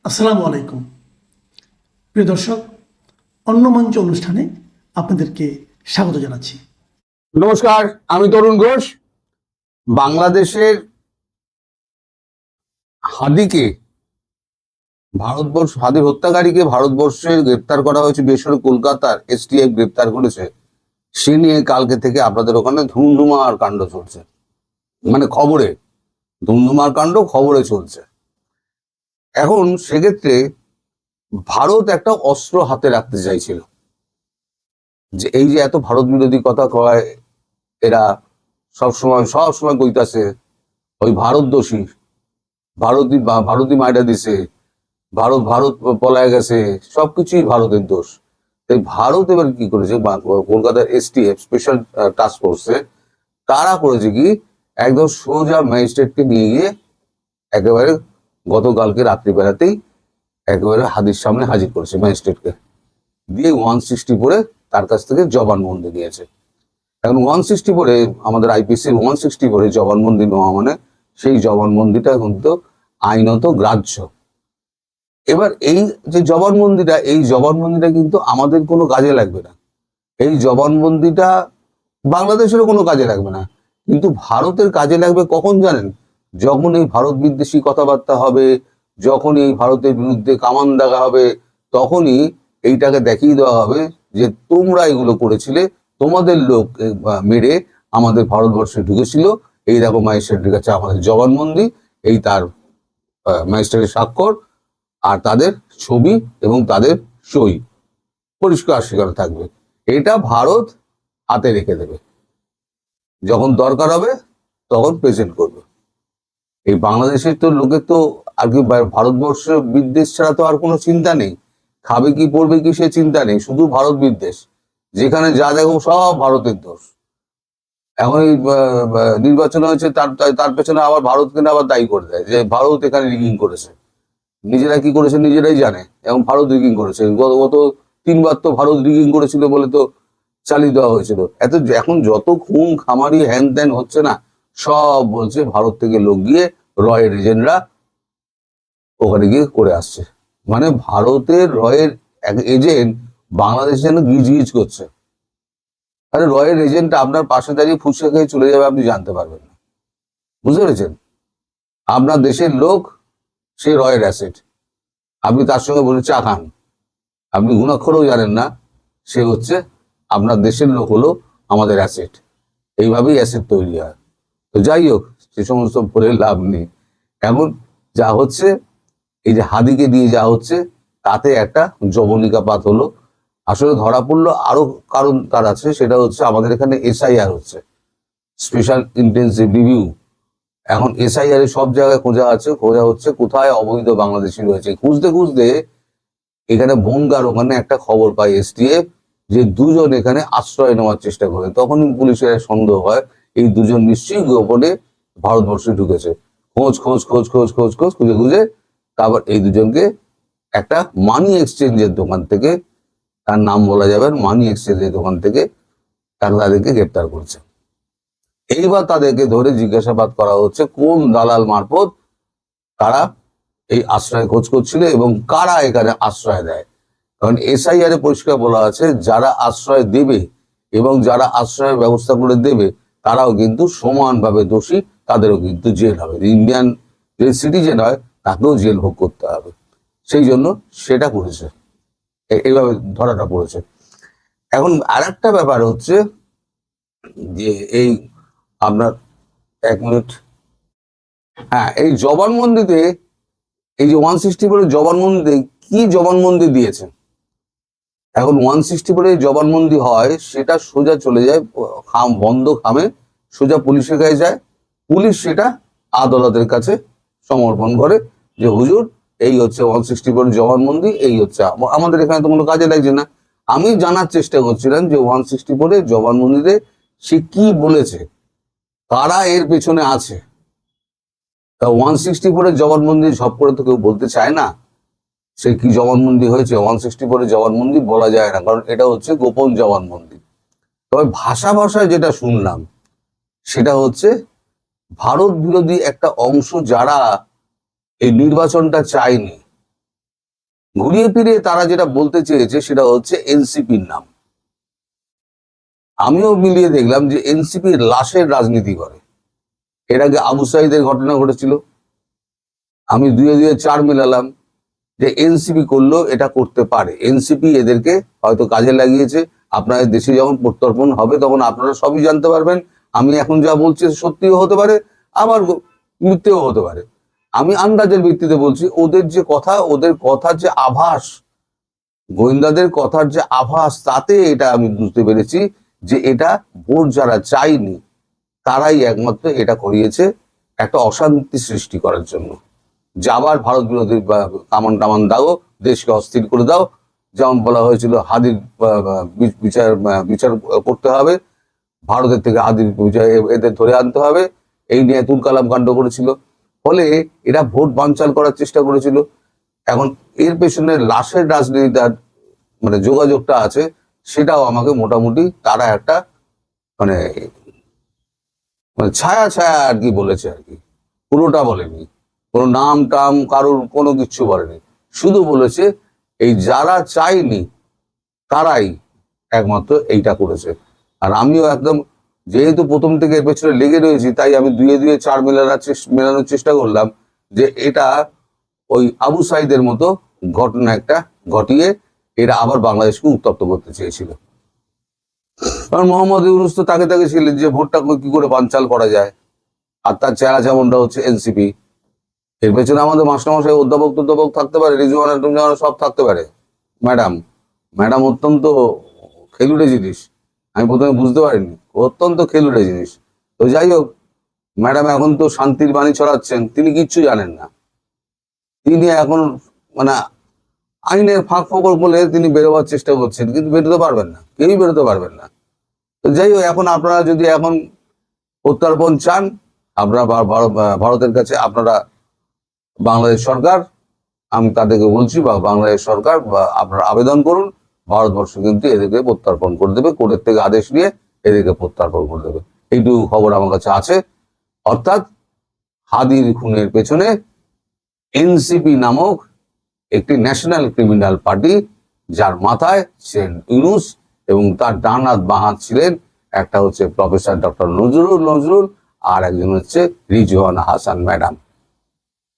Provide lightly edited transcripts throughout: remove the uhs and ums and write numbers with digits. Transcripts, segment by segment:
আসসালামু আলাইকুম প্রিয় দর্শক, অন্য মঞ্চ অনুষ্ঠানে আপনাদেরকে স্বাগত জানাচ্ছি। নমস্কার, আমি তরুণ ঘোষ। বাংলাদেশের হাদি হত্যাকারীকে ভারতবর্ষে গ্রেপ্তার করা হয়েছে, বিশেষ করে কলকাতার এসটিএফ গ্রেপ্তার করেছে। সে নিয়ে কালকে থেকে আপনাদের ওখানে ধুমধুমার কাণ্ড চলছে, মানে খবরে ধুমধুমার কাণ্ড খবরে চলছে। এখন সেক্ষেত্রে ভারত একটা অস্ত্র হাতে রাখতে চাইছিল, যে এই যে এত ভারত বিরোধী কথা কয় এরা, সবসময় কইতাছে ওই ভারত দোষী, ভারতই মাইরা দিছে, ভারত পলায় গেছে, সবকিছুই ভারতের দোষ। তাই ভারত এবার কি করেছে, কলকাতার এসটিএফ স্পেশাল টাস্ক ফোর্সে তারা করেছে কি, একদম সোজা ম্যাজিস্ট্রেটকে নিয়ে গিয়ে একেবারে গতকালকে রাত্রিবেলাতেই একেবারে হাদির সামনে হাজির করেছে ম্যাজিস্ট্রেটকে, দিয়ে 164 তার কাছ থেকে জবানবন্দি নিয়েছে। এখন 164 আমাদের আইপিসির 164 জবানবন্দি নেওয়া মানে সেই জবানবন্দিটা কিন্তু আইনত গ্রাহ্য। এবার এই যে জবানবন্দিটা কিন্তু আমাদের কোনো কাজে লাগবে না, এই জবানবন্দিটা বাংলাদেশেরও কোনো কাজে লাগবে না, কিন্তু ভারতের কাজে লাগবে কখন জানেন? যখন এই ভারত বিদ্বেষী কথাবার্তা হবে, যখন এই ভারতের বিরুদ্ধে কামান দাগা হবে, তখনই এইটাকে দেখিয়ে দেওয়া হবে যে তোমরা এগুলো করেছিলে, তোমাদের লোক মেরে আমাদের ভারতবর্ষে ঢুকেছিল, এই দেখো ম্যাজিস্ট্রেটের কাছে আমাদের জবানবন্দি, এই তার ম্যাজিস্ট্রেটের স্বাক্ষর আর তাদের ছবি এবং তাদের সই পরিষ্কার সেখানে থাকবে। এটা ভারত হাতে রেখে দেবে, যখন দরকার হবে তখন প্রেজেন্ট করবে। এই বাংলাদেশের তো লোকের তো আর কি ভারতবর্ষ বিদ্বেষ ছাড়া তো আর কোনো চিন্তা নেই, খাবে কি পড়বে কি সে চিন্তা নেই, শুধু ভারত বিদ্বেষ, যেখানে যা দেখো সব ভারতের দোষ। এখন এই নির্বাচন হয়েছে, তার পেছনে আবার ভারতকে আবার দায়ী করে দেয় যে ভারত এখানে রিগিং করেছে। নিজেরা কি করেছে নিজেরাই জানে, এবং ভারত রিগিং করেছে। গত 3বার তো ভারত রিগিং করেছিল বলে তো চালিয়ে দেওয়া হয়েছিল। এখন যত খুন খামারি হ্যান ত্যান হচ্ছে না, সব বলছে ভারত থেকে লোক গিয়ে রয়ের এজেন্টরা ওখানে গিয়ে করে আসছে। মানে ভারতের রয়ের এজেন্ট বাংলাদেশ যেন গিজ করছে। আরে রয়ের এজেন্ট আপনার পাশে দাঁড়িয়ে ফুসকে খেয়ে চলে যাবে, আপনি জানতে পারবেন না। বুঝতে পেরেছেন? আপনার দেশের লোক, সে রয়ের অ্যাসেট, আপনি তার সঙ্গে বলে চা খান, আপনি গুণাক্ষরেও জানেন না সে হচ্ছে আপনার দেশের লোক, হলো আমাদের অ্যাসেট। এইভাবেই অ্যাসেট তৈরি হয়। তো যাই হোক, সে সমস্ত বলে লাভ নেই। এখন যা হচ্ছে, এই যে হাদিকে দিয়ে যা হচ্ছে, তাতে একটা জবনিকাপাত হলো। আসলে ধরা পড়লো আরো কারণ তার আছে, সেটা হচ্ছে আমাদের এখানে এসআইআর হচ্ছে, স্পেশাল ইন্টেন্সিভ রিভিউ। এখন এসআইআর এর সব জায়গায় খোঁজা হচ্ছে কোথায় অবৈধ বাংলাদেশি রয়েছে। খুঁজতে খুঁজতে এখানে বনগার ওখানে একটা খবর পায় এসটিএফ, যে 2জন এখানে আশ্রয় নেওয়ার চেষ্টা করে। তখনই পুলিশের সন্দেহ হয় এই 2জন নিশ্চয়ই গোপনে ভারতবর্ষে ঢুকেছে। খুঁজে তারপর এই 2জনকে একটা মানি এক্সচেঞ্জের দোকান থেকে, তার নাম বলা যাবে, মানি এক্সচেঞ্জের দোকান থেকে তাদেরকে গ্রেপ্তার করছে। এইবার তাদেরকে ধরে জিজ্ঞাসাবাদ করা হচ্ছে কোন দালাল মারফত তারা এই আশ্রয় খোঁজ করছিল এবং কারা এখানে আশ্রয় দেয়। কারণ এসআইআর এ পরিষ্কার বলা আছে, যারা আশ্রয় দেবে এবং যারা আশ্রয়ের ব্যবস্থা করে দেবে তারাও কিন্তু সমানভাবে দোষী, তাদেরও কিন্তু জেল হবে। ইন্ডিয়ান যে সিটিজেন হয় তাকেও জেল ভোগ করতে হবে। সেই জন্য সেটা করেছে, এইভাবে ধরাটা পড়েছে। এখন আর একটা ব্যাপার হচ্ছে যে এই আপনার 1 মিনিট, হ্যাঁ, এই জবানবন্দিতে, এই যে 164 জবানবন্দিতে কি জবানবন্দি দিয়েছে, এখন 164 জবানবন্দি হয়, সেটা সোজা চলে যায় বন্ধ খামে, সোজা পুলিশের কাছে যায়। পুলিশ সেটা আদালতের কাছে সমর্পণ করে যে হুজুর এই হচ্ছে 164 জবানবন্দি, এই হচ্ছে। আমাদের এখানে তো কোনো কাজে লাগছে না। আমি জানার চেষ্টা করছিলাম যে 164 জবানবন্দিতে সে কি বলেছে, কারা এর পেছনে আছে। তা 164 জবানবন্দি ঝপ করে তো কেউ বলতে চায় না সে কি জবানবন্দি হয়েছে। 164 জবানবন্দি বলা যায় না, কারণ এটা হচ্ছে গোপন জবানবন্দি। তবে ভাষায় যেটা শুনলাম সেটা হচ্ছে ভারত বিরোধী একটা অংশ, যারা এই নির্বাচনটা চায়নি, ঘুরিয়ে ফিরিয়ে তারা যেটা বলতে চেয়েছে সেটা হচ্ছে এনসিপির নাম। আমিও মিলিয়ে দেখলাম যে এনসিপি লাশের রাজনীতি করে। এর আগে আবু সাইদের ঘটনা ঘটেছিল, আমি দুয়ে দুয়ে চার মিলালাম যে এনসিপি করলো, এটা করতে পারে। এনসিপি এদেরকে হয়তো কাজে লাগিয়েছে। আপনাদের দেশে যখন প্রত্যর্পণ হবে তখন আপনারা সবই জানতে পারবেন। আমি এখন যা বলছি সত্যিও হতে পারে, আবার মিথ্যেও হতে পারে। আমি আন্দাজের ভিত্তিতে বলছি। ওদের যে কথা, ওদের কথার যে আভাস, গোয়েন্দাদের কথার যে আভাস, তাতে এটা আমি বুঝতে পেরেছি যে এটা ভোট যারা চায়নি তারাই একমাত্র এটা করিয়েছে একটা অশান্তি সৃষ্টি করার জন্য। যে আবার ভারত বিরোধী কামান টামান দাও, দেশকে অস্থির করে দাও। যেমন বলা হয়েছিল হাদির বিচার বিচার করতে হবে, ভারতের থেকে হাদির বিচার এদের ধরে আনতে হবে, এই নিয়ে তুলকালাম কাণ্ড করেছিল। ফলে এরা ভোট বানচাল করার চেষ্টা করেছিল। এখন এর পেছনে লাশের রাজনীতিটার মানে যোগাযোগটা আছে, সেটাও আমাকে মোটামুটি তারা একটা মানে ছায়া ছায়া আর কি বলেছে, আর কি পুরোটা বলেনি। কোনো নাম টাম কারোর কোনো কিছু বলেনি, শুধু বলেছে এই যারা চায়নি তারাই একমাত্র এইটা করেছে। আর আমিও একদম, যেহেতু প্রথম থেকে এর পেছনে লেগে রয়েছি, তাই আমি দুয়ে দুয়ে চার মেলানোর চেষ্টা করলাম যে এটা ওই আবু সাইদের মতো ঘটনা একটা ঘটিয়ে এরা আবার বাংলাদেশকে উত্তপ্ত করতে চেয়েছিল। কারণ মোহাম্মদ ইউনূস তো তাকে তাকে ছিলেন যে ভোটটা কি করে বানচাল করা যায়, আর তার চেহারা যেমনটা হচ্ছে এনসিপি। এর পেছনে আমাদের মাস্টারমশাই অধ্যাপক থাকতে পারে, রিজওয়ানা টিজওয়ানা সব থাকতে পারে। ম্যাডাম অত্যন্ত খেলুড়ে জিনিস। আমি প্রথমে বুঝতে পারিনি, অত্যন্ত খেলুড়ে জিনিস। তো যাই হোক, ম্যাডাম এখন তো শান্তির বাণী ছড়াচ্ছেন, তিনি কিচ্ছু জানেন না। তিনি এখন মানে আইনের ফাঁক ফোকর বলে তিনি বেরোবার চেষ্টা করছেন, কিন্তু বেরোতে পারবেন না, কেউই বেরোতে পারবেন না। তো যাই হোক, এখন আপনারা যদি এখন প্রত্যর্পণ চান, আপনারা ভারতের কাছে আপনারা বাংলাদেশ সরকার, আমি তাদেরকে বলছি, বা বাংলাদেশ সরকার বা আপনারা আবেদন করুন, ভারতবর্ষ কিন্তু এদেরকে প্রত্যর্পণ করে দেবে, কোর্টের থেকে আদেশ নিয়ে এদেরকে প্রত্যর্পণ করে দেবে। এইটুকু খবর আমার কাছে আছে। অর্থাৎ হাদির খুনের পেছনে এনসিপি নামক একটি ন্যাশনাল ক্রিমিনাল পার্টি, যার মাথায় ছিলেন ইউনূস এবং তার ডান হাত বাঁ হাত ছিলেন একটা হচ্ছে প্রফেসর ডক্টর নজরুল আর একজন হচ্ছে রিজওয়ানা হাসান ম্যাডাম।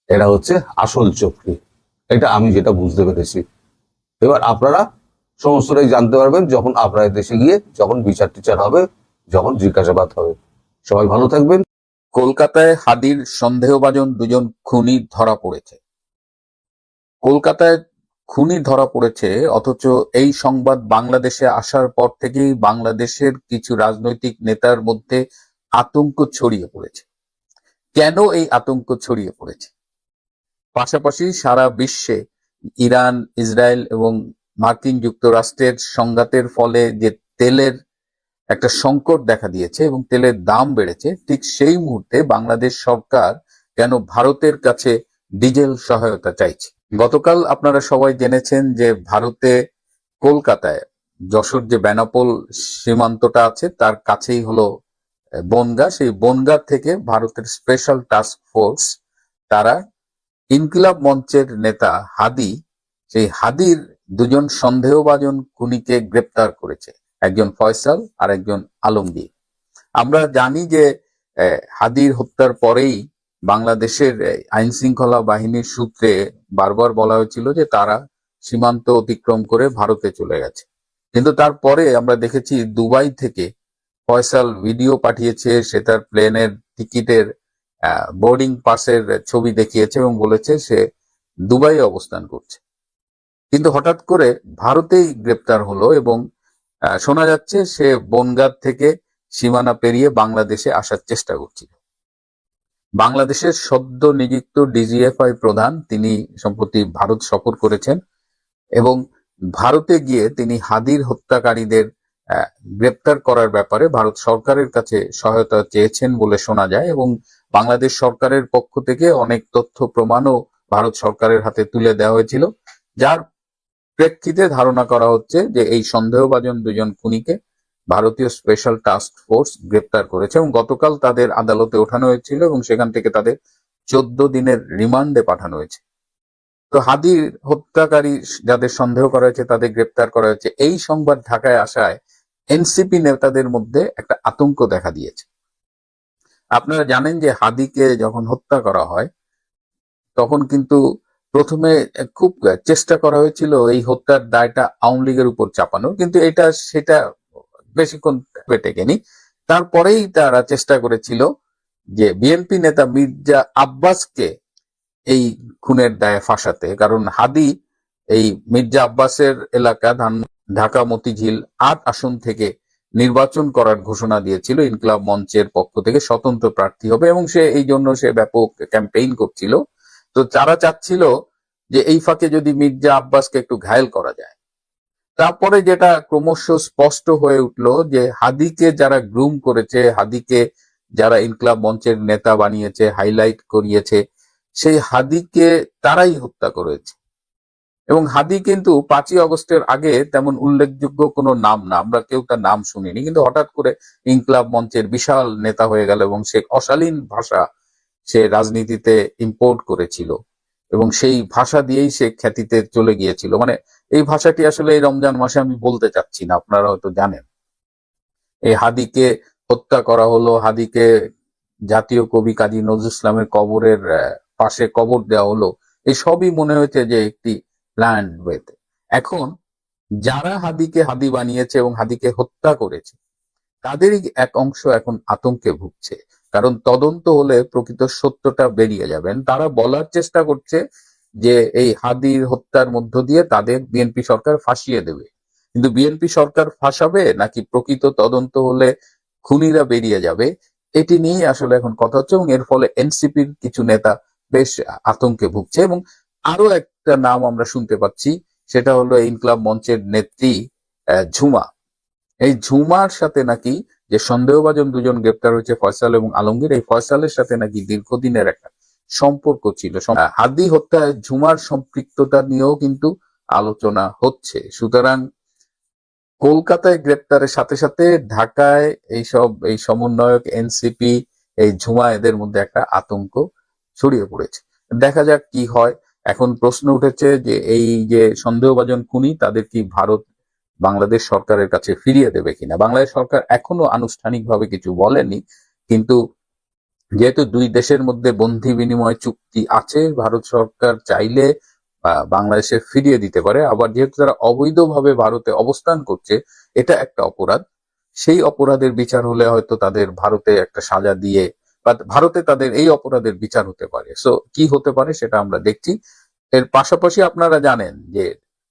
এরা হচ্ছে আসল চক্রী, এটা আমি যেটা বুঝতে পেরেছি। এবার আপনারা সমস্তটাই জানতে পারবেন যখন আপনাদের দেশে গিয়ে যখন বিচার টিচার হবে, যখন জিজ্ঞাসাবাদ হবে। সবাই ভালো থাকবেন। কলকাতায় হাদির সন্দেহভাজন দুজন খুনি ধরা পড়েছে। কলকাতায় খুনি ধরা পড়েছে, অথচ এই সংবাদ বাংলাদেশে আসার পর থেকেই বাংলাদেশের কিছু রাজনৈতিক নেতার মধ্যে আতঙ্ক ছড়িয়ে পড়েছে। কেন এই আতঙ্ক ছড়িয়ে পড়েছে? পাশাপাশি সারা বিশ্বে ইরান, ইসরায়েল এবং মার্কিন যুক্তরাষ্ট্রের সংঘাতের ফলে যে তেলের একটা সংকট দেখা দিয়েছে এবং তেলের দাম বেড়েছে, ঠিক সেই মুহূর্তে বাংলাদেশ সরকার কেন ভারতের কাছে ডিজেল সহায়তা চাইছে? গতকাল আপনারা সবাই জেনেছেন যে ভারতে কলকাতায় যশোর যে বেনাপোল সীমান্তটা আছে তার কাছেই হলো বনগাঁ। সেই বনগাঁ থেকে ভারতের স্পেশাল টাস্ক ফোর্স তারা ইনকিলাব মঞ্চের নেতা হাদি, সেই হাদির দুজন সন্দেহভাজন খুনিকে গ্রেপ্তার করেছে, একজন ফয়সাল আর একজন আলমগীর। আমরা জানি যে হাদির হত্যার পরেই বাংলাদেশের আইন শৃঙ্খলা বাহিনীর সূত্রে বারবার বলা হয়েছিল যে তারা সীমান্ত অতিক্রম করে ভারতে চলে গেছে। কিন্তু তারপরে আমরা দেখেছি দুবাই থেকে ফয়সাল ভিডিও পাঠিয়েছে, সে তার প্লেনের টিকিটের বোর্ডিং পাসের ছবি দেখিয়েছে এবং বলেছে সে দুবাই অবস্থান করছে। কিন্তু হঠাৎ করে ভারতেই গ্রেপ্তার হলো এবং শোনা যাচ্ছে সে বনগাঁ থেকে সীমানা পেরিয়ে বাংলাদেশে আসার চেষ্টা করছিল। বাংলাদেশের সদ্য নিযুক্ত ডিজিএফআই প্রধান তিনি সম্প্রতি ভারত সফর করেছেন এবং ভারতে গিয়ে তিনি হাদির হত্যাকারীদের গ্রেপ্তার করার ব্যাপারে ভারত সরকারের কাছে সহায়তা চেয়েছেন বলে শোনা যায় এবং বাংলাদেশ সরকারের পক্ষ থেকে অনেক তথ্য প্রমাণও ভারত সরকারের হাতে তুলে দেওয়া হয়েছিল, যার প্রেক্ষিতে ধারণা করা হচ্ছে যে এই সন্দেহভাজন দুজন খুনিকে ভারতীয় স্পেশাল টাস্ক ফোর্স গ্রেপ্তার করেছে এবং গতকাল তাদের আদালতে ওঠানো হয়েছিল এবং সেখান থেকে তাদের 14 দিনের রিমান্ডে পাঠানো হয়েছে। তো হাদির হত্যাকারী যাদের সন্দেহ করা হয়েছে তাদের গ্রেপ্তার করা হয়েছে, এই সংবাদ ঢাকায় আসায় এনসিপি নেতাদের মধ্যে একটা আতঙ্ক দেখা দিয়েছে। আপনারা জানেন যে হাদিকে যখন হত্যা করা হয় তখন কিন্তু প্রথমে খুব চেষ্টা করা হয়েছিল এই হত্যার দায়টা আওয়ামী লীগের উপর চাপানোর, কিন্তু সেটা বেশিক্ষণ টেকেনি। তারপরেই তারা চেষ্টা করেছিল যে বিএনপি নেতা মির্জা আব্বাসকে এই খুনের দায়ে ফাঁসাতে, কারণ হাদি এই মির্জা আব্বাসের এলাকা ঢাকা মতিঝিল ৮ আসন থেকে নির্বাচন করার ঘোষণা দিয়েছিল, ইনকিলাব মঞ্চের পক্ষ থেকে স্বতন্ত্র প্রার্থী হবে, এবং এই জন্য সে ব্যাপক ক্যাম্পেইন করছিল। তো তারা চাচ্ছিল যে এই ফাঁকে যদি মির্জা আব্বাসকে একটু ঘায়েল করা যায়। তারপরে যেটা ক্রমশ স্পষ্ট হয়ে উঠলো যে হাদিকে যারা গ্রুম করেছে, হাদিকে যারা ইনকিলাব মঞ্চের নেতা বানিয়েছে, হাইলাইট করিয়েছে, সেই হাদিকে তারাই হত্যা করেছে। এবং হাদি কিন্তু 5ই আগস্টের আগে তেমন উল্লেখযোগ্য কোনো নাম না, আমরা কেউ তার নাম শুনিনি, কিন্তু হঠাৎ করে ইনকিলাব মঞ্চের বিশাল নেতা হয়ে গেল এবং সে অশালীন ভাষা সে রাজনীতিতে ইম্পোর্ট করেছিল এবং সেই ভাষা দিয়েই সে খ্যাতিতে চলে গিয়েছিল। মানে এই ভাষাটি আসলে এই রমজান মাসে আমি বলতে চাচ্ছি না, আপনারা হয়তো জানেন। এই হাদিকে হত্যা করা হলো, হাদিকে জাতীয় কবি কাজী নজরুল ইসলামের কবরের পাশে কবর দেওয়া হলো, এই সবই মনে হয়েছে যে একটি প্ল্যান্ড ওয়েতে। এখন যারা হাদিকে হাদি বানিয়েছে এবং হাদিকে হত্যা করেছে তাদেরই এক অংশ এখন আতঙ্কে ভুগছে, কারণ তদন্ত হলে প্রকৃত সত্যটা বেরিয়ে যাবেন। তারা বলার চেষ্টা করছে যে এই হাদির হত্যার মধ্য দিয়ে তাদের বিএনপি সরকার ফাঁসিয়ে দেবে, কিন্তু বিএনপি সরকার ফাঁসাবে নাকি প্রকৃত তদন্ত হলে খুনিরা বেরিয়ে যাবে, এটি নিয়ে আসলে এখন কথা হচ্ছে। এবং এর ফলে এনসিপির কিছু নেতা বেশ আতঙ্কে ভুগছে। এবং আরো একটা নাম আমরা শুনতে পাচ্ছি, সেটা হলো ইনকিলাব মঞ্চের নেত্রী ঝুমা। এই ঝুমার সাথে নাকি যে সন্দেহভাজন দুজন গ্রেপ্তার হয়েছে, ফয়সাল এবং আলমগীর, এই ফয়সালের সাথে নাকি দীর্ঘদিনের একটা সম্পর্ক ছিল। হাদি হত্যায় ঝুমার সম্পৃক্ততা নিয়েও কিন্তু আলোচনা হচ্ছে। সুতরাং কলকাতায় গ্রেপ্তারের সাথে সাথে ঢাকায় এই সমন্বয়ক এনসিপি, এই ঝুমা, এদের মধ্যে একটা আতঙ্ক ছড়িয়ে পড়েছে। দেখা যাক কি হয়। এখন প্রশ্ন উঠেছে যে এই যে সন্দেহভাজন খুনি তাদের কি ভারত বাংলাদেশ সরকারের কাছে ফিরিয়ে দেবে কিনা। বাংলাদেশ সরকার এখনো আনুষ্ঠানিকভাবে কিছু বলেনি, কিন্তু যেহেতু দুই দেশের মধ্যে বন্ধি বিনিময় চুক্তি আছে, ভারত সরকার চাইলে বাংলাদেশে ফিরিয়ে দিতে পারে। আবার যেহেতু তারা অবৈধভাবে ভারতে অবস্থান করছে, এটা একটা অপরাধ, সেই অপরাধের বিচার হলে হয়তো তাদের ভারতে একটা সাজা দিয়ে বা ভারতে তাদের এই অপরাধের বিচার হতে পারে। সো কি হতে পারে সেটা আমরা দেখছি। এর পাশাপাশি আপনারা জানেন যে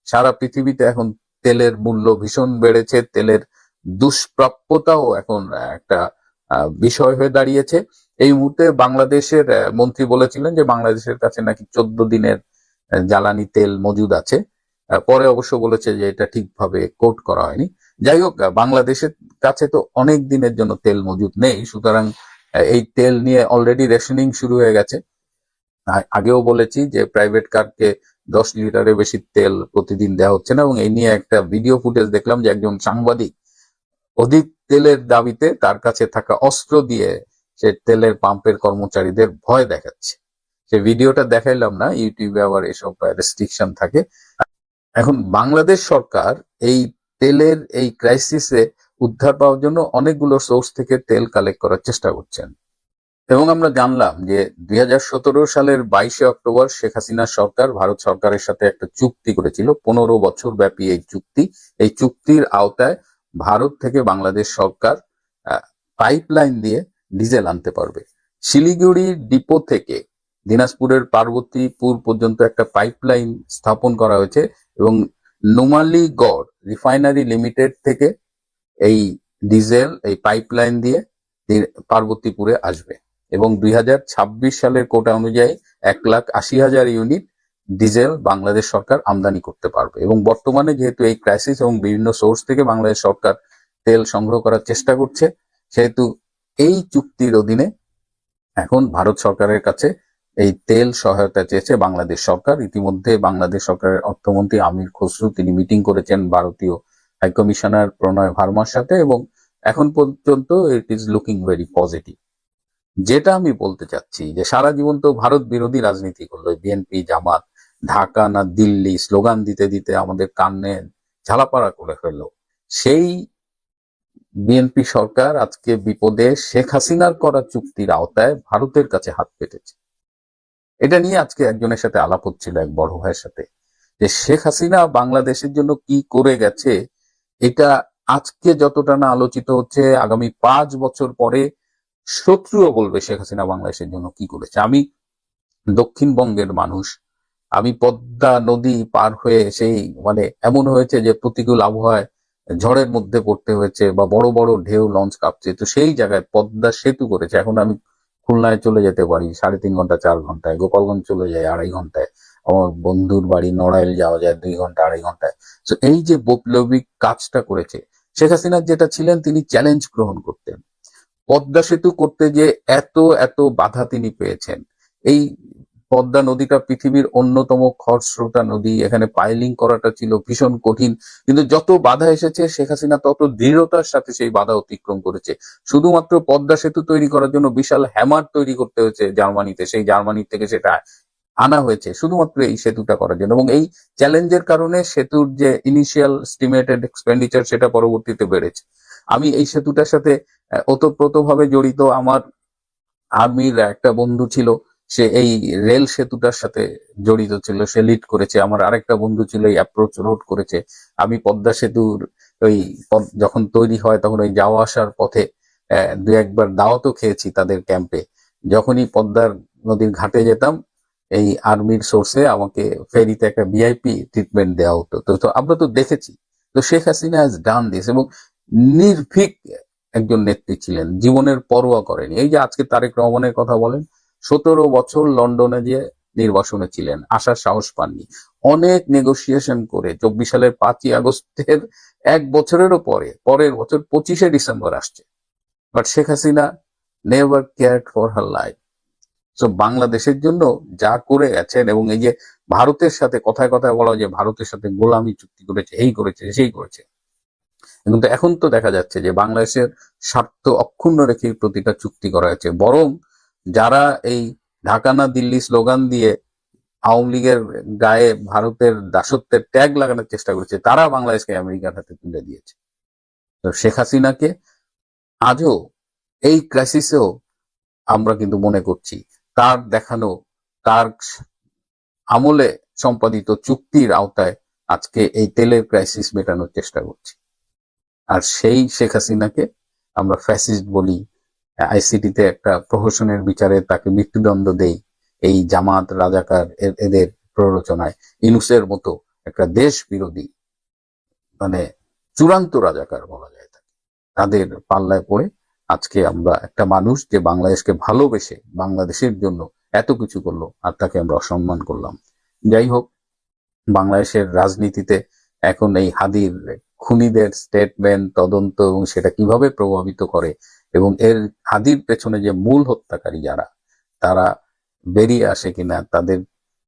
সারা পৃথিবীতে এখন তেলের মূল্য ভীষণ বেড়েছে, তেলের দুষ্প্রাপ্যতাও এখন একটা বিষয় হয়ে দাঁড়িয়েছে। এই মুহূর্তে বাংলাদেশের মন্ত্রী বলেছিলেন যে বাংলাদেশের কাছে নাকি 14 দিনের জ্বালানি তেল মজুদ আছে। পরে অবশ্য বলেছে যে এটা ঠিকভাবে কোট করা হয়নি। যাই হোক, বাংলাদেশের কাছে তো অনেক দিনের জন্য তেল মজুদ নেই, সুতরাং এই তেল নিয়ে অলরেডি রেশনিং শুরু হয়ে গেছে। আগেও বলেছি যে প্রাইভেট কারকে 10 লিটারের বেশি তেল প্রতিদিন দেওয়া হচ্ছে না, এবং এই নিয়ে একটা ভিডিও ফুটেজ দেখলাম যে একজন সাংবাদিক অধিক তেলের দাবিতে তার কাছে থাকা অস্ত্র দিয়ে সে তেলের পাম্পের কর্মচারীদের ভয় দেখাচ্ছে। সে ভিডিওটা দেখাইলাম না, ইউটিউবে আবার এসব রেস্ট্রিকশন থাকে। এখন বাংলাদেশ সরকার এই তেলের এই ক্রাইসিসে উদ্ধার পাওয়ার জন্য অনেকগুলো সোর্স থেকে তেল কালেক্ট করার চেষ্টা করছেন। এবং আমরা জানলাম যে 2017 সালের 22শে অক্টোবর শেখ হাসিনার সরকার ভারত সরকারের সাথে একটা চুক্তি করেছিল, 15 বছর ব্যাপী এই চুক্তি। এই চুক্তির আওতায় ভারত থেকে বাংলাদেশ সরকার পাইপলাইন দিয়ে ডিজেল আনতে পারবে। শিলিগুড়ি ডিপো থেকে দিনাজপুরের পার্বতীপুর পর্যন্ত একটা পাইপলাইন স্থাপন করা হয়েছে, এবং নুমালীগড় রিফাইনারি লিমিটেড থেকে এই ডিজেল এই পাইপলাইন দিয়ে পার্বতীপুরে আসবে, এবং 2026 সালের কোটা অনুযায়ী 1,80,000 ইউনিট ডিজেল বাংলাদেশ সরকার আমদানি করতে পারবে। এবং বর্তমানে যেহেতু এই ক্রাইসিস এবং বিভিন্ন সোর্স থেকে বাংলাদেশ সরকার তেল সংগ্রহ করার চেষ্টা করছে, সেহেতু এই চুক্তির অধীনে এখন ভারত সরকারের কাছে এই তেল সহায়তা চেয়েছে বাংলাদেশ সরকার। ইতিমধ্যে বাংলাদেশ সরকারের অর্থমন্ত্রী আমির খসরু তিনি মিটিং করেছেন ভারতীয় হাইকমিশনার প্রণয় ভার্মার সাথে, এবং এখন পর্যন্ত it is looking very positive. যেটা আমি বলতে চাচ্ছি যে সারা জীবন তো ভারত বিরোধী রাজনীতি করলো বিএনপি, জামাত, ঢাকা না দিল্লি স্লোগান দিতে দিতে আমাদের কানে ঝালাপাড়া করে ফেললো। সেই বিএনপি সরকার আজকে বিপদে শেখ হাসিনার করা চুক্তির আওতায় ভারতের কাছে হাত পেতেছে। এটা নিয়ে আজকে একজনের সাথে আলাপ হচ্ছিল, এক বড় ভাইয়ের সাথে, যে শেখ হাসিনা বাংলাদেশের জন্য কি করে গেছে, এটা আজকে যতটা না আলোচিত হচ্ছে, আগামী 5 বছর পরে শত্রুও বলবে শেখ হাসিনা বাংলাদেশের জন্য কি করেছে। আমি দক্ষিণবঙ্গের মানুষ, আমি পদ্মা নদী পার হয়ে সেই মানে এমন হয়েছে যে প্রতিকূল আবহাওয়ায় ঝড়ের মধ্যে পড়তে হয়েছে বা বড় বড় ঢেউ লঞ্চ কাঁপছে, তো সেই জায়গায় পদ্মা সেতু করেছে। এখন আমি খুলনায় চলে যেতে পারি 3.5 ঘন্টা 4 ঘন্টায়, গোপালগঞ্জ চলে যায় 2.5 ঘন্টায়, আমার বন্ধুর বাড়ি নড়াইল যাওয়া যায় 2 ঘন্টা 2.5 ঘন্টায়। তো এই যে বৈপ্লবিক কাজটা করেছে শেখ হাসিনা, যেটা ছিলেন তিনি চ্যালেঞ্জ গ্রহণ করতেন। পদ্মা সেতু করতে যে এত এত বাধা তিনি পেয়েছেন। এই পদ্মা নদীটা পৃথিবীর অন্যতম খরস্রোতা নদী, এখানে পাইলিং করাটা ছিল ভীষণ কঠিন, কিন্তু যত বাধা এসেছে শেখ হাসিনা তত দৃঢ়তার সাথে সেই বাধা অতিক্রম করেছে। শুধুমাত্র পদ্মা সেতু তৈরি করার জন্য বিশাল হ্যামার তৈরি করতে হয়েছে জার্মানিতে, সেই জার্মানি থেকে সেটা আনা হয়েছে শুধুমাত্র এই সেতুটা করার জন্য। এবং এই চ্যালেঞ্জের কারণে সেতুর যে ইনিশিয়াল এস্টিমেটেড এক্সপেন্ডিচার সেটা পরবর্তীতে বেড়েছে। আমি এই সেতুটার সাথে ওতপ্রোতভাবে জড়িত। আমার আর্মির একটা বন্ধু ছিল, সে এই রেল সেতুটার সাথে জড়িত ছিল, সে লিড করেছে। আমার আরেকটা বন্ধু ছিল, এই অ্যাপ্রোচ রোড করেছে। আমি পদ্মা সেতুর ওই যখন তৈরি হয় তখন ওই যাওয়া আসার পথে 2-1বার দাওয়াতও খেয়েছি তাদের ক্যাম্পে। যখনই পদ্মার নদীর ঘাটে যেতাম, এই আর্মির সোর্সে আমাকে ফেরিতে একটা ভিআইপি ট্রিটমেন্ট দেওয়া হতো। তো আমরা তো দেখেছি। তো Sheikh Hasina has done this, এবং নির্ভীক একজন নেত্রী ছিলেন, জীবনের পরোয়া করেনি। এই যে আজকে তারেক রহমানের কথা বলেন, 17 বছর লন্ডনে যে নির্বাসনে ছিলেন, আসার সাহস পাননি। অনেক নেগোসিয়েশন করে 24 সালের 5ই আগস্টের 1 বছরেরও পরের বছর 25শে ডিসেম্বর আসছে, but Sheikh Hasina never cared for her life. তো বাংলাদেশের জন্য যা করে গেছেন, এবং এই যে ভারতের সাথে কথায় কথায় বলা হয় যে ভারতের সাথে গোলামি চুক্তি করেছে, এই করেছে সেই করেছে, কিন্তু এখন তো দেখা যাচ্ছে যে বাংলাদেশের স্বার্থ অক্ষুণ্ণ রেখে প্রতিটা চুক্তি করা হয়েছে। বরং যারা এই ঢাকা না দিল্লি স্লোগান দিয়ে আওয়ামী লীগের গায়ে ভারতের দাসত্বের ট্যাগ লাগানোর চেষ্টা করেছে, তারা বাংলাদেশকে আমেরিকার হাতে তুলে দিয়েছে। তো শেখ হাসিনাকে আজও এই ক্রাইসিসেও আমরা কিন্তু মনে করছি তার দেখানো, তার আমলে সম্পাদিত চুক্তির আওতায় আজকে এই তেলের ক্রাইসিস মেটানোর চেষ্টা করছি। আর সেই শেখ হাসিনাকে আমরা ফ্যাসিস্ট বলি, আইসিটিতে একটা প্রহসনের বিচারে তাকে মৃত্যুদণ্ড দেই, এই জামাত রাজাকার এদের প্ররোচনায়। ইউনূসের মতো একটা দেশ বিরোধী মানে চূড়ান্ত রাজাকার বলা যায় তাকে, তাদের পাল্লায় পড়ে আজকে আমরা একটা মানুষ যে বাংলাদেশকে ভালোবেসে বাংলাদেশের জন্য এত কিছু করলো, আর তাকে আমরা অসম্মান করলাম। যাই হোক, বাংলাদেশের রাজনীতিতে এখন এই হাদির খুনিদের স্টেটমেন্ট, তদন্ত এবং সেটা কিভাবে প্রভাবিত করে, এবং এর হাদির পেছনে যে মূল হত্যাকারী যারা, তারা বেরিয়ে আসে কিনা, তাদের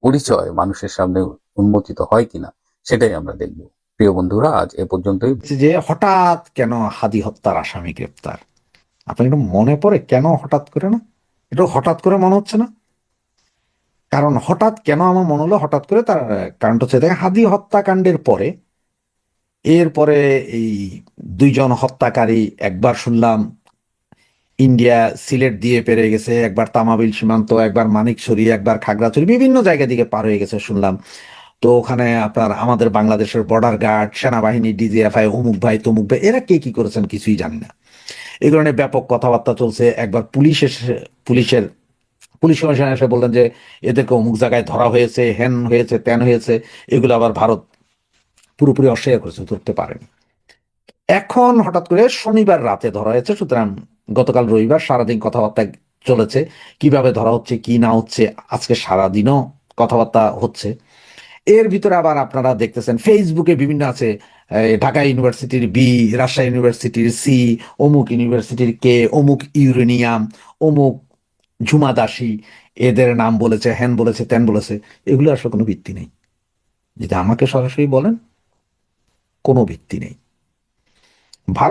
পরিচয় মানুষের সামনে উন্মোচিত হয় কিনা, সেটাই আমরা দেখব। প্রিয় বন্ধুরা, আজ এ পর্যন্তই। যে হঠাৎ কেন হাদি হত্যার আসামি গ্রেপ্তার? আপনার একটু মনে পড়ে কেন হঠাৎ করে? না, এটা হঠাৎ করে মনে হচ্ছে না? কারণ হঠাৎ কেন আমার মনে হলো হঠাৎ করে, তার কারণটা হচ্ছে দেখেন, হাদি হত্যাকাণ্ডের পরে এরপরে এই 2জন হত্যাকারী, একবার শুনলাম ইন্ডিয়া সিলেট দিয়ে পেরে গেছে, একবার তামাবিল সীমান্ত, একবার মানিকছড়ি, একবার খাগড়াছড়ি, বিভিন্ন জায়গা দিকে পার হয়ে গেছে শুনলাম। তো ওখানে আপনার আমাদের বাংলাদেশের বর্ডার গার্ড, সেনাবাহিনী, ডিজিএফআই, অমুক ভাই তমুক ভাই, এরা কে কি করেছেন কিছুই জানি না। এই কারণে ব্যাপক কথাবার্তা চলছে। একবার পুলিশ কমিশনার এসে বললেন যে এদেরকে অমুক জায়গায় ধরা হয়েছে, হ্যান হয়েছে, ত্যান হয়েছে। এগুলো আবার ভারত পুরোপুরি অস্বীকার করেছে, ধরতে পারেনি। এখন হঠাৎ করে শনিবার রাতে ধরা হয়েছে। সুতরাং গতকাল রবিবার সারাদিন কথাবার্তা চলেছে, কিভাবে ধরা হচ্ছে কি না হচ্ছে, আজকে সারাদিনও কথাবার্তা হচ্ছে। এর ভিতরে আবার আপনারা দেখতেছেন ফেসবুকে বিভিন্ন আছে, ঢাকা ইউনিভার্সিটির বি, রাজশাহী ইউনিভার্সিটির সি, অমুক ইউনিভার্সিটির কে, অমুক ইউরেনিয়াম, অমুক ঝুমা দাসী, এদের নাম বলেছে, হ্যান বলেছে, ত্যান বলেছে। এগুলো আসলে কোনো ভিত্তি নেই। যদি আমাকে সরাসরি বলেন, কোনো ভিত্তি নেই। ভারত